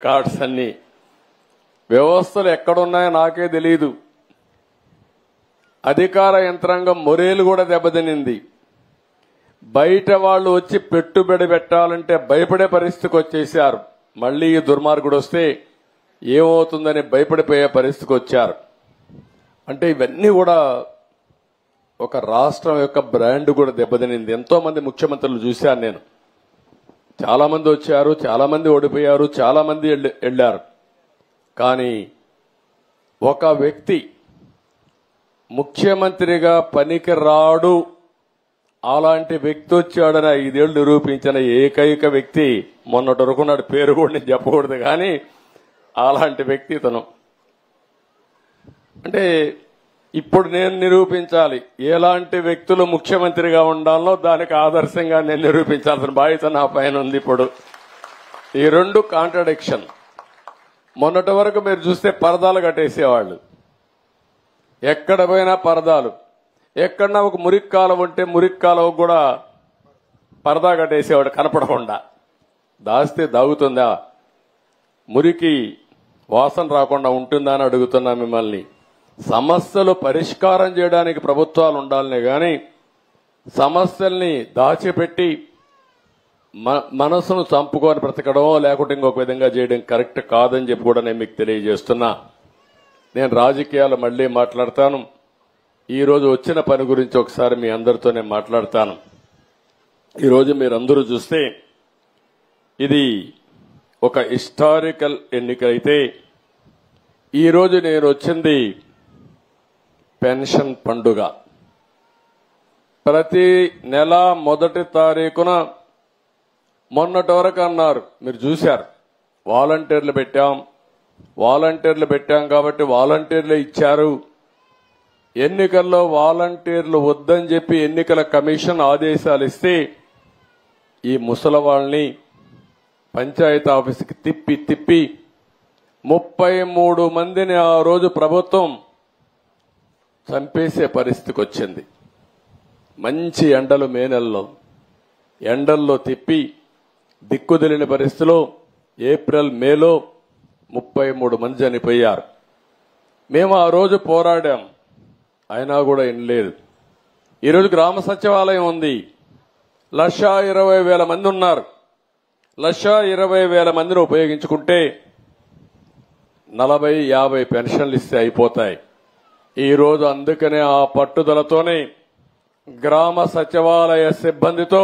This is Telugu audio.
కార్డ్స్ అన్ని వ్యవస్థలు ఎక్కడున్నాయో నాకే తెలియదు. అధికార యంత్రాంగం మొరేలు కూడా దెబ్బతినింది. బయట వాళ్ళు వచ్చి పెట్టుబడి పెట్టాలంటే భయపడే పరిస్థితికి వచ్చేశారు. మళ్లీ ఈ దుర్మార్గుడు వస్తే ఏమవుతుందని భయపడిపోయే పరిస్థితికి వచ్చారు. అంటే ఇవన్నీ కూడా ఒక రాష్ట్రం యొక్క బ్రాండ్ కూడా దెబ్బతినింది. ఎంతో మంది ముఖ్యమంత్రులు చూశాను నేను. చాలా మంది వచ్చారు, చాలా మంది ఓడిపోయారు, చాలా మంది వెళ్లారు. కానీ ఒక వ్యక్తి ముఖ్యమంత్రిగా పనికి రాడు, అలాంటి వ్యక్తి వచ్చాడని 5 ఏళ్లు నిరూపించిన ఏకైక వ్యక్తి మొన్నటి వరకు నాడు పేరు కూడా నేను చెప్పకూడదు, కానీ అలాంటి వ్యక్తి తను. అంటే ఇప్పుడు నేను నిరూపించాలి ఎలాంటి వ్యక్తులు ముఖ్యమంత్రిగా ఉండాలో, దానికి ఆదర్శంగా నేను నిరూపించాల్సిన బాధ్యత నా పైన ఉంది. ఇప్పుడు ఈ రెండు కాంట్రడిక్షన్. మొన్నటి వరకు మీరు చూస్తే పరదాలు కట్టేసేవాళ్ళు, ఎక్కడ పోయినా పరదాలు. ఎక్కడన్నా ఒక మురికి కాలువ ఉంటే మురికి కాలువ కూడా పరదా కట్టేసేవాడు కనపడకుండా. దాస్తే దాగుతుందా? మురికి వాసన రాకుండా ఉంటుందా అని అడుగుతున్నా మిమ్మల్ని. సమస్యలు పరిష్కారం చేయడానికి ప్రభుత్వాలు ఉండాలనే గాని సమస్యల్ని దాచిపెట్టి మనసును చంపుకొని బ్రతకడమో లేకుంటే ఇంకొక విధంగా చేయడం కరెక్ట్ కాదని చెప్పి కూడా నేను మీకు తెలియజేస్తున్నా. నేను రాజకీయాలు మళ్లీ మాట్లాడతాను. ఈ రోజు వచ్చిన పని గురించి ఒకసారి మీ అందరితో నేను మాట్లాడతాను. ఈరోజు మీరందరూ చూస్తే ఇది ఒక హిస్టారికల్ ఎన్నిక అయితే, ఈరోజు నేను వచ్చింది పెన్షన్ పండుగ. ప్రతి నెల మొదటి తారీఖున మొన్నటి వరకు అన్నారు, మీరు చూశారు, వాలంటీర్లు పెట్టాం కాబట్టి వాలంటీర్లు ఇచ్చారు. ఎన్నికల్లో వాలంటీర్లు వద్దని చెప్పి ఎన్నికల కమిషన్ ఆదేశాలు ఇస్తే ఈ ముసలవాళ్ళని పంచాయతీ ఆఫీసుకి తిప్పి 33 మందిని ఆ రోజు ప్రభుత్వం చంపేసే పరిస్థితికి వచ్చింది. మంచి ఎండలు, మే నెలలో ఎండల్లో తిప్పి దిక్కుదెలిన పరిస్థితిలో ఏప్రిల్ మేలో 33 మంది చనిపోయారు. మేము ఆ రోజు పోరాడాం, అయినా కూడా వినలేదు. ఈరోజు గ్రామ సచివాలయం ఉంది, 1,20,000 మంది ఉన్నారు. 1,20,000 మందిని ఉపయోగించుకుంటే 40-50 పెన్షన్లు ఇస్తే అయిపోతాయి. ఈ రోజు అందుకనే ఆ పట్టుదలతోనే గ్రామ సచివాలయ సిబ్బందితో